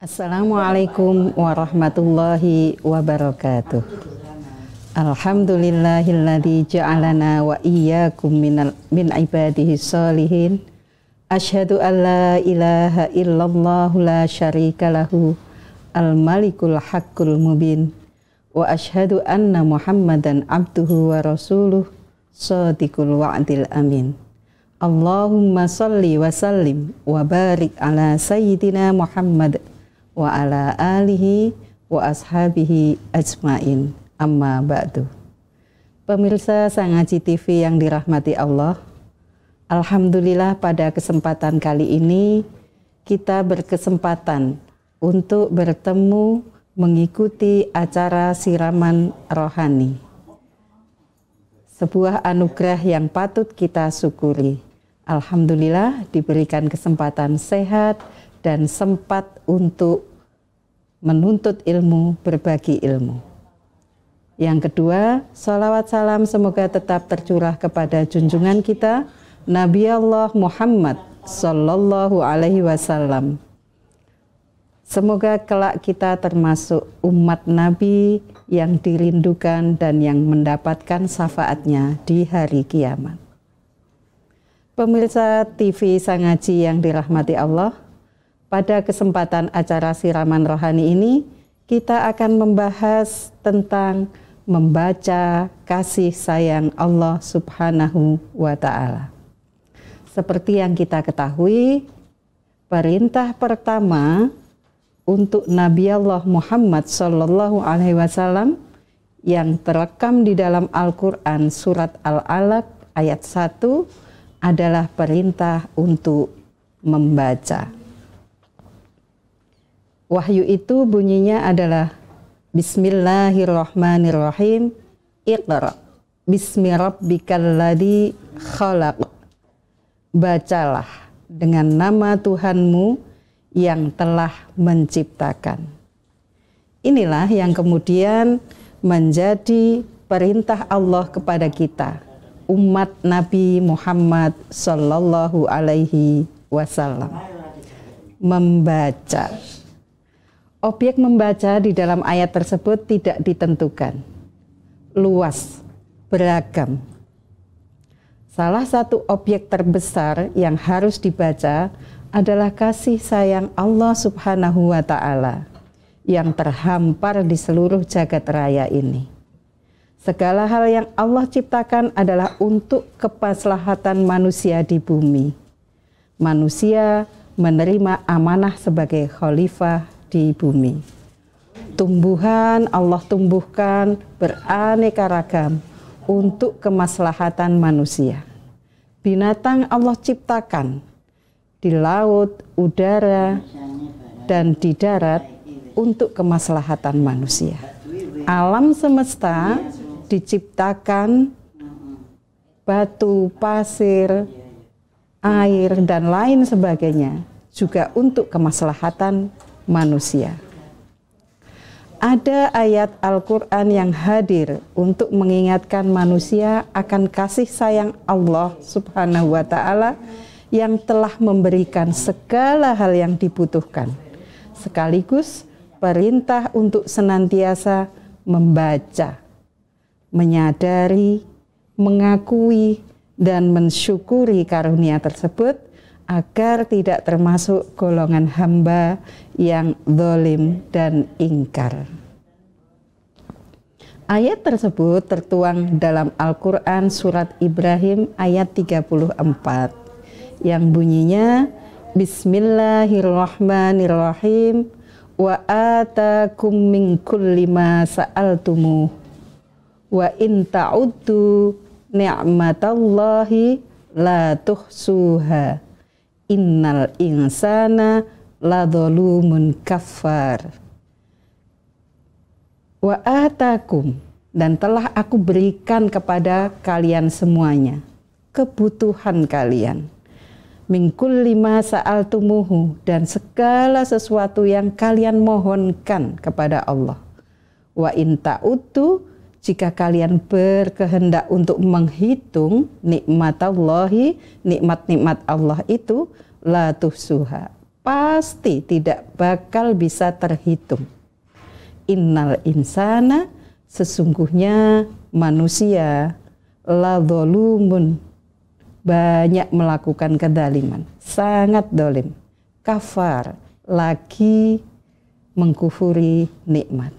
Assalamualaikum warahmatullahi wabarakatuh. Alhamdulillahilladzi ja'alana wa iyyakum min ibadihi sholihin. Asyhadu an la ilaha illallah la syarika lahu al-malikul haqqul mubin. Wa asyhadu anna Muhammadan abduhu wa rasuluh shadiqul wa'dil amin. Allahumma salli wa sallim wa barik ala sayyidina Muhammad wa ala alihi wa ashabihi ajmain, amma ba'du. Pemirsa Sangaji TV yang dirahmati Allah, alhamdulillah pada kesempatan kali ini kita berkesempatan untuk bertemu mengikuti acara siraman rohani, sebuah anugerah yang patut kita syukuri. Alhamdulillah diberikan kesempatan sehat dan sempat untuk menuntut ilmu, berbagi ilmu. Yang kedua, salawat salam semoga tetap tercurah kepada junjungan kita, Nabi Allah Muhammad Sallallahu Alaihi Wasallam. Semoga kelak kita termasuk umat Nabi yang dirindukan dan yang mendapatkan syafaatnya di hari kiamat. Pemirsa TV Sangaji yang dirahmati Allah, pada kesempatan acara siraman rohani ini, kita akan membahas tentang membaca kasih sayang Allah Subhanahu wa Ta'ala. Seperti yang kita ketahui, perintah pertama untuk Nabi Allah Muhammad Sallallahu Alaihi Wasallam yang terekam di dalam Al-Quran surat Al-Alaq ayat 1 adalah perintah untuk membaca. Wahyu itu bunyinya adalah Bismillahirrahmanirrahim. Iqra bismi rabbikal ladzi khalaq. Bacalah dengan nama Tuhanmu yang telah menciptakan. Inilah yang kemudian menjadi perintah Allah kepada kita, umat Nabi Muhammad Sallallahu Alaihi Wasallam, membaca. Objek membaca di dalam ayat tersebut tidak ditentukan, luas, beragam. Salah satu objek terbesar yang harus dibaca adalah kasih sayang Allah Subhanahu wa Ta'ala yang terhampar di seluruh jagat raya ini. Segala hal yang Allah ciptakan adalah untuk kemaslahatan manusia di bumi. Manusia menerima amanah sebagai khalifah di bumi. Tumbuhan Allah tumbuhkan beraneka ragam untuk kemaslahatan manusia. Binatang Allah ciptakan di laut, udara, dan di darat untuk kemaslahatan manusia. Alam semesta diciptakan batu, pasir, air, dan lain sebagainya juga untuk kemaslahatan manusia. Ada ayat Al-Quran yang hadir untuk mengingatkan manusia akan kasih sayang Allah Subhanahu wa Ta'ala yang telah memberikan segala hal yang dibutuhkan, sekaligus perintah untuk senantiasa membaca, menyadari, mengakui, dan mensyukuri karunia tersebut agar tidak termasuk golongan hamba yang zalim dan ingkar. Ayat tersebut tertuang dalam Al-Quran surat Ibrahim ayat 34 yang bunyinya Bismillahirrahmanirrahim wa atakum min kulli ma sa'altumuh wa in ta'uddu ni'matallahi la tuhsuha innal insana ladzalumun kafar. Wa atakum, dan telah aku berikan kepada kalian semuanya kebutuhan kalian, min kulli ma sa'altumuhu, dan segala sesuatu yang kalian mohonkan kepada Allah. Wa in ta'uddu, jika kalian berkehendak untuk menghitung nikmatallahi, nikmat-nikmat Allah itu, la tuhsuha, pasti tidak bakal bisa terhitung. Innal insana, sesungguhnya manusia, la dzolumun, banyak melakukan kezaliman, sangat dolim. Kafar, lagi mengkufuri nikmat.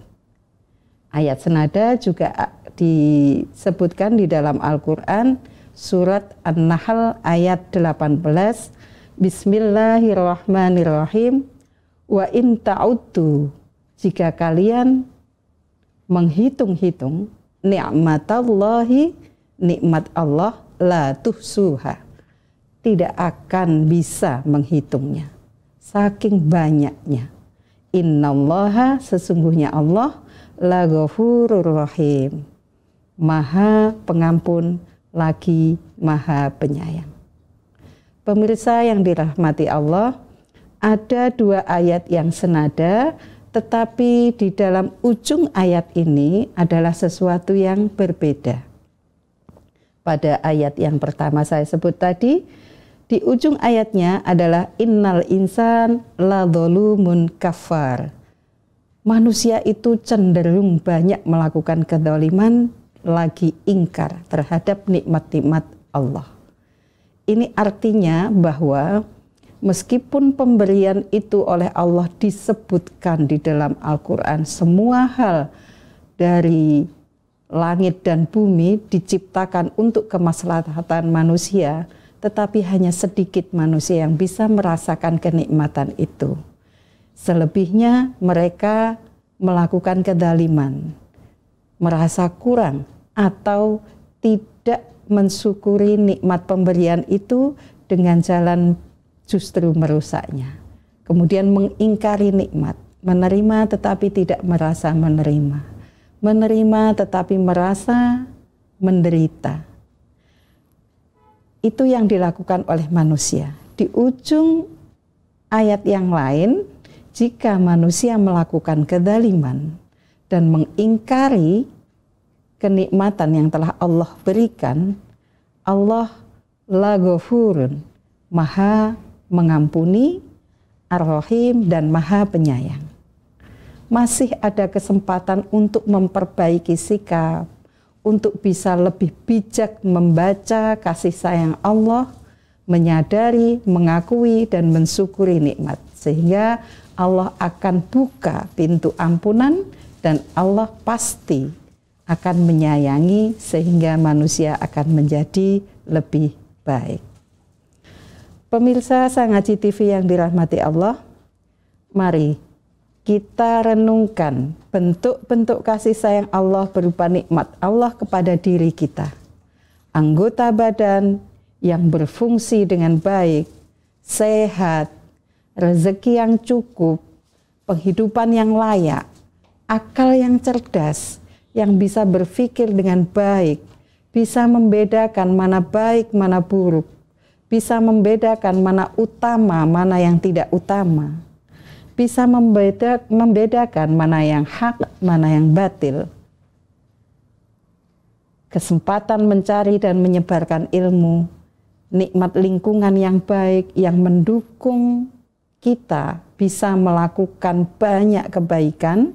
Ayat senada juga disebutkan di dalam Al-Quran, surat An-Nahl ayat 18, Bismillahirrahmanirrahim, wa in ta'uddu, jika kalian menghitung-hitung ni'matallahi, nikmat Allah, la tuhsuha, tidak akan bisa menghitungnya, saking banyaknya. Innallaha, sesungguhnya Allah, la ghafurur rahim, maha pengampun lagi maha penyayang. Pemirsa yang dirahmati Allah, ada dua ayat yang senada, tetapi di dalam ujung ayat ini adalah sesuatu yang berbeda. Pada ayat yang pertama saya sebut tadi, di ujung ayatnya adalah innal insan la dzolumun kafar. Manusia itu cenderung banyak melakukan kezaliman, lagi ingkar terhadap nikmat-nikmat Allah. Ini artinya bahwa meskipun pemberian itu oleh Allah disebutkan di dalam Al-Quran, semua hal dari langit dan bumi diciptakan untuk kemaslahatan manusia, tetapi hanya sedikit manusia yang bisa merasakan kenikmatan itu. Selebihnya mereka melakukan kezaliman, merasa kurang atau tidak mensyukuri nikmat pemberian itu dengan jalan justru merusaknya. Kemudian mengingkari nikmat, menerima tetapi tidak merasa menerima, menerima tetapi merasa menderita. Itu yang dilakukan oleh manusia. Di ujung ayat yang lain, jika manusia melakukan kezaliman dan mengingkari kenikmatan yang telah Allah berikan, Allah la ghafurun, maha mengampuni, ar-rahim, dan maha penyayang. Masih ada kesempatan untuk memperbaiki sikap, untuk bisa lebih bijak membaca kasih sayang Allah, menyadari, mengakui, dan mensyukuri nikmat. Sehingga Allah akan buka pintu ampunan dan Allah pasti akan menyayangi sehingga manusia akan menjadi lebih baik. Pemirsa Sang Haji TV yang dirahmati Allah, mari kita renungkan bentuk-bentuk kasih sayang Allah berupa nikmat Allah kepada diri kita. Anggota badan yang berfungsi dengan baik, sehat, rezeki yang cukup, penghidupan yang layak, akal yang cerdas, yang bisa berpikir dengan baik, bisa membedakan mana baik, mana buruk, bisa membedakan mana utama, mana yang tidak utama, bisa membedakan mana yang hak, mana yang batil. Kesempatan mencari dan menyebarkan ilmu, nikmat lingkungan yang baik yang mendukung kita bisa melakukan banyak kebaikan,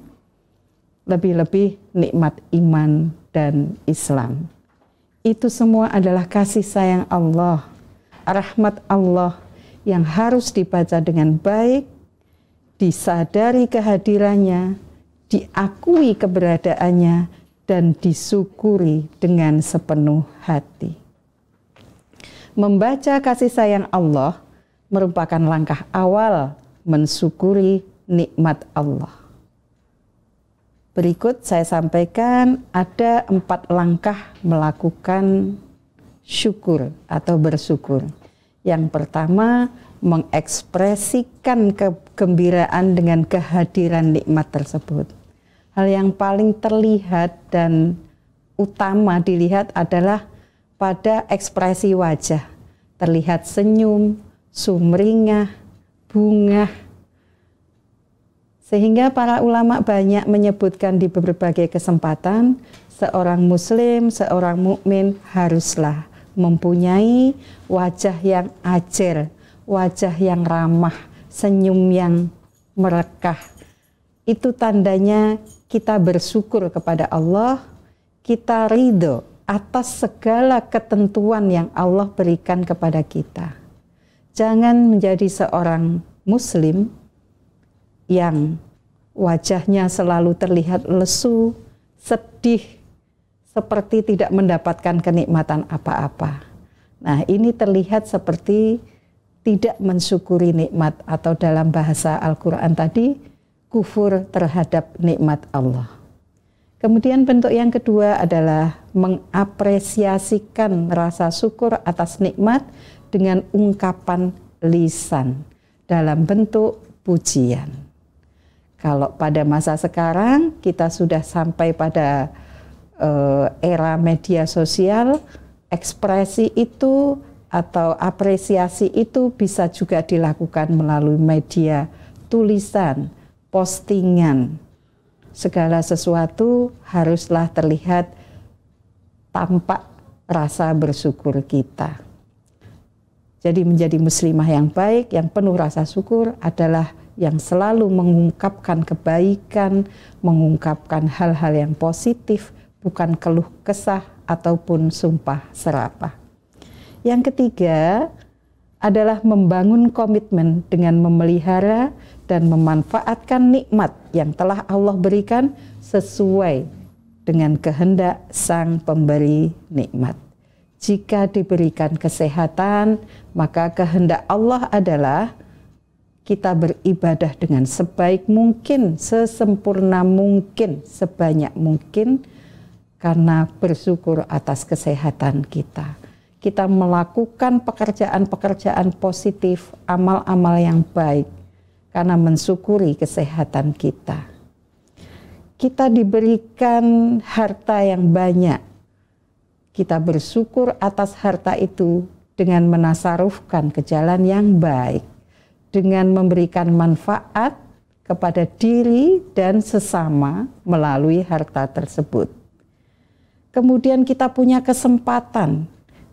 lebih-lebih nikmat iman dan Islam. Itu semua adalah kasih sayang Allah, rahmat Allah yang harus dibaca dengan baik, disadari kehadirannya, diakui keberadaannya, dan disyukuri dengan sepenuh hati. Membaca kasih sayang Allah merupakan langkah awal mensyukuri nikmat Allah. Berikut saya sampaikan ada 4 langkah melakukan syukur atau bersyukur. Yang pertama, mengekspresikan kegembiraan dengan kehadiran nikmat tersebut. Hal yang paling terlihat dan utama dilihat adalah pada ekspresi wajah. Terlihat senyum, sumringah, bunga. Sehingga para ulama banyak menyebutkan di berbagai kesempatan, seorang muslim, seorang mukmin haruslah mempunyai wajah yang ajer, wajah yang ramah, senyum yang merekah. Itu tandanya kita bersyukur kepada Allah, kita ridho atas segala ketentuan yang Allah berikan kepada kita. Jangan menjadi seorang muslim yang wajahnya selalu terlihat lesu, sedih, seperti tidak mendapatkan kenikmatan apa-apa. Nah, ini terlihat seperti tidak mensyukuri nikmat, atau dalam bahasa Al-Quran tadi, kufur terhadap nikmat Allah. Kemudian bentuk yang kedua adalah mengapresiasikan rasa syukur atas nikmat dengan ungkapan lisan dalam bentuk pujian. Kalau pada masa sekarang kita sudah sampai pada era media sosial, ekspresi itu atau apresiasi itu bisa juga dilakukan melalui media tulisan, postingan. Segala sesuatu haruslah terlihat tampak rasa bersyukur kita. Jadi menjadi muslimah yang baik, yang penuh rasa syukur adalah yang selalu mengungkapkan kebaikan, mengungkapkan hal-hal yang positif, bukan keluh kesah ataupun sumpah serapah. Yang ketiga adalah membangun komitmen dengan memelihara dan memanfaatkan nikmat yang telah Allah berikan sesuai dengan kehendak Sang Pemberi nikmat. Jika diberikan kesehatan, maka kehendak Allah adalah kita beribadah dengan sebaik mungkin, sesempurna mungkin, sebanyak mungkin, karena bersyukur atas kesehatan kita. Kita melakukan pekerjaan-pekerjaan positif, amal-amal yang baik, karena mensyukuri kesehatan kita. Kita diberikan harta yang banyak. Kita bersyukur atas harta itu dengan menasarufkan ke jalan yang baik, dengan memberikan manfaat kepada diri dan sesama melalui harta tersebut. Kemudian kita punya kesempatan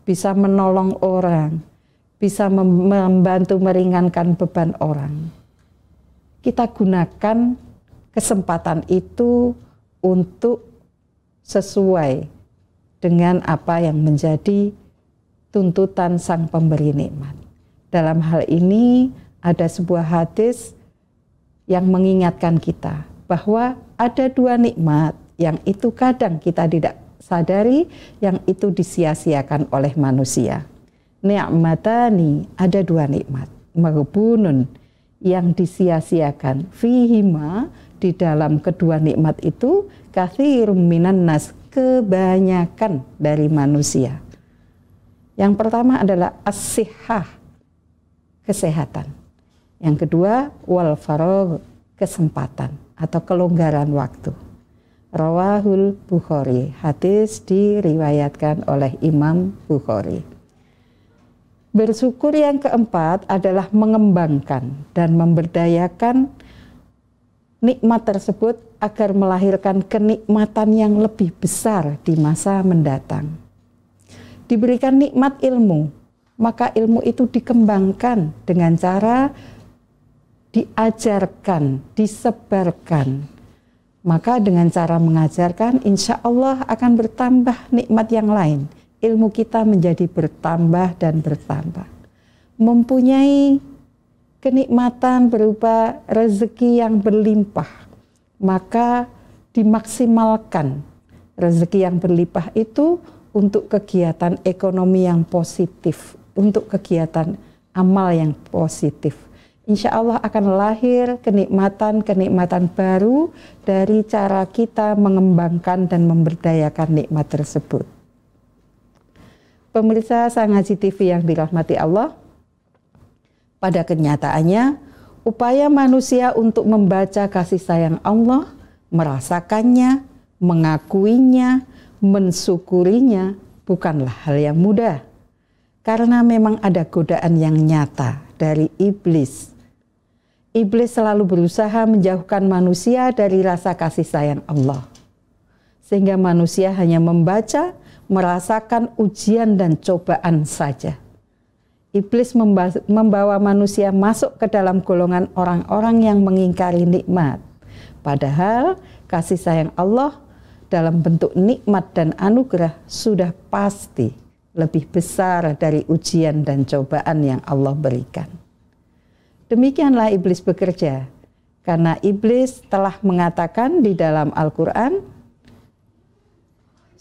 bisa menolong orang, bisa membantu meringankan beban orang. Kita gunakan kesempatan itu untuk sesuai dengan apa yang menjadi tuntutan Sang Pemberi nikmat. Dalam hal ini ada sebuah hadis yang mengingatkan kita bahwa ada dua nikmat yang itu kadang kita tidak sadari, yang itu disia-siakan oleh manusia. Ni'matani, ada dua nikmat, maghbunun, yang disia-siakan, fihima, di dalam kedua nikmat itu, katsirum minan nas, kebanyakan dari manusia. Yang pertama adalah as-sihhah, kesehatan. Yang kedua, wal faragh, kesempatan atau kelonggaran waktu. Rawahul Bukhari, hadis diriwayatkan oleh Imam Bukhari. Bersyukur yang keempat adalah mengembangkan dan memberdayakan nikmat tersebut agar melahirkan kenikmatan yang lebih besar di masa mendatang. Diberikan nikmat ilmu, maka ilmu itu dikembangkan dengan cara diajarkan, disebarkan. Maka dengan cara mengajarkan, insya Allah akan bertambah nikmat yang lain. Ilmu kita menjadi bertambah dan bertambah. Mempunyai kenikmatan berupa rezeki yang berlimpah, maka dimaksimalkan rezeki yang berlimpah itu untuk kegiatan ekonomi yang positif, untuk kegiatan amal yang positif. Insya Allah akan lahir kenikmatan-kenikmatan baru dari cara kita mengembangkan dan memberdayakan nikmat tersebut. Pemirsa Sang Ngaji TV yang dirahmati Allah, pada kenyataannya upaya manusia untuk membaca kasih sayang Allah, merasakannya, mengakuinya, mensyukurinya bukanlah hal yang mudah. Karena memang ada godaan yang nyata dari iblis. Iblis selalu berusaha menjauhkan manusia dari rasa kasih sayang Allah. Sehingga manusia hanya membaca, merasakan ujian dan cobaan saja. Iblis membawa manusia masuk ke dalam golongan orang-orang yang mengingkari nikmat. Padahal kasih sayang Allah dalam bentuk nikmat dan anugerah sudah pasti lebih besar dari ujian dan cobaan yang Allah berikan. Demikianlah iblis bekerja, karena iblis telah mengatakan di dalam Al-Quran,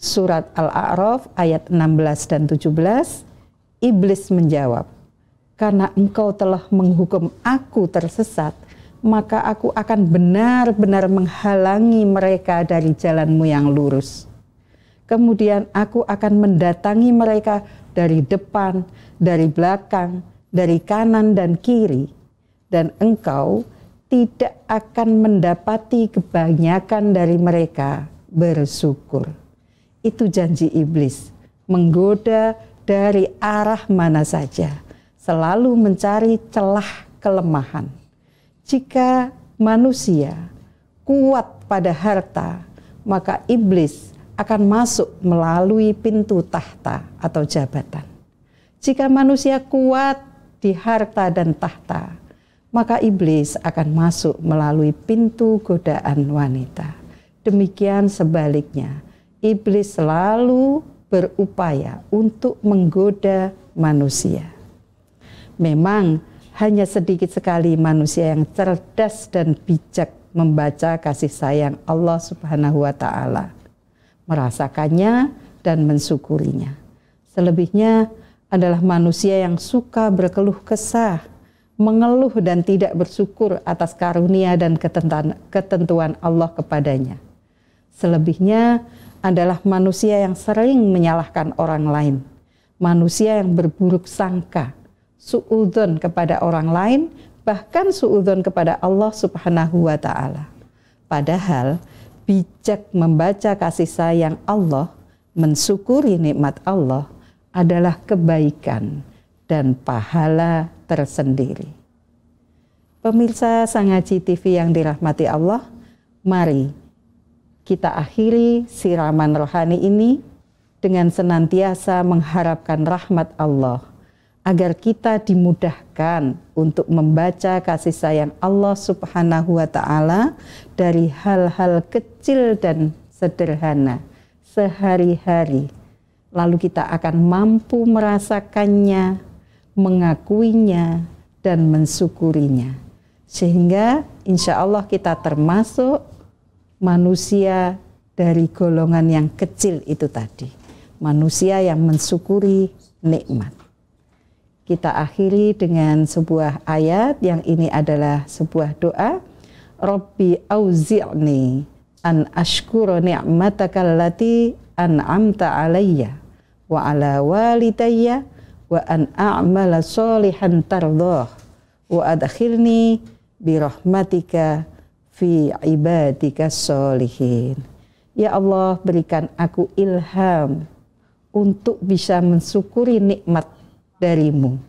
surat Al-A'raf ayat 16 dan 17, iblis menjawab, "Karena engkau telah menghukum aku tersesat, maka aku akan benar-benar menghalangi mereka dari jalanmu yang lurus. Kemudian aku akan mendatangi mereka dari depan, dari belakang, dari kanan dan kiri, dan engkau tidak akan mendapati kebanyakan dari mereka bersyukur." Itu janji iblis, menggoda dari arah mana saja, selalu mencari celah kelemahan. Jika manusia kuat pada harta, maka iblis akan masuk melalui pintu tahta atau jabatan. Jika manusia kuat di harta dan tahta, maka iblis akan masuk melalui pintu godaan wanita. Demikian sebaliknya, iblis selalu berupaya untuk menggoda manusia. Memang hanya sedikit sekali manusia yang cerdas dan bijak membaca kasih sayang Allah Subhanahu wa Ta'ala, merasakannya dan mensyukurinya. Selebihnya adalah manusia yang suka berkeluh kesah, mengeluh dan tidak bersyukur atas karunia dan ketentuan Allah kepadanya. Selebihnya adalah manusia yang sering menyalahkan orang lain, manusia yang berburuk sangka, suudzon kepada orang lain, bahkan suudzon kepada Allah Subhanahu wa Ta'ala. Padahal bijak membaca kasih sayang Allah, mensyukuri nikmat Allah adalah kebaikan dan pahala tersendiri. Pemirsa Sang Haji TV yang dirahmati Allah, mari kita akhiri siraman rohani ini dengan senantiasa mengharapkan rahmat Allah, agar kita dimudahkan untuk membaca kasih sayang Allah Subhanahu wa Ta'ala dari hal-hal kecil dan sederhana sehari-hari. Lalu kita akan mampu merasakannya, mengakuinya, dan mensyukurinya. Sehingga insya Allah kita termasuk manusia dari golongan yang kecil itu tadi, manusia yang mensyukuri nikmat. Kita akhiri dengan sebuah ayat yang ini adalah sebuah doa. Rabbi auzi'ni an ashkura ni'mataka allati an'amta alayya wa ala walidayya wa an a'mala sholihan tardah wa adkhilni birahmatika fi ibadika sholihin. Ya Allah, berikan aku ilham untuk bisa mensyukuri nikmat darimu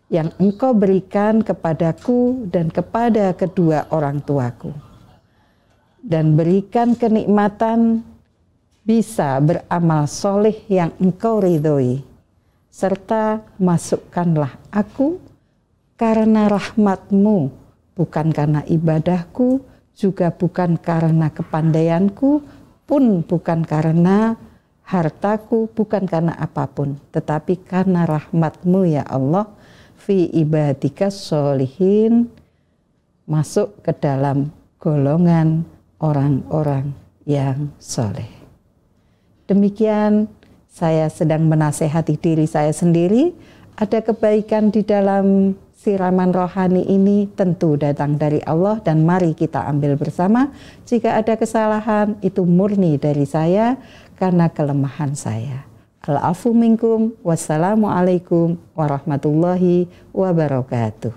yang engkau berikan kepadaku dan kepada kedua orang tuaku, dan berikan kenikmatan bisa beramal soleh yang engkau ridhoi, serta masukkanlah aku karena rahmatmu, bukan karena ibadahku, juga bukan karena kepandaianku, pun bukan karena hartaku, bukan karena apapun, tetapi karena rahmatmu ya Allah, fi ibadika sholihin, masuk ke dalam golongan orang-orang yang soleh. Demikian saya sedang menasehati diri saya sendiri. Ada kebaikan di dalam siraman rohani ini tentu datang dari Allah, dan mari kita ambil bersama. Jika ada kesalahan itu murni dari saya karena kelemahan saya. Al-afu minkum, wassalamualaikum warahmatullahi wabarakatuh.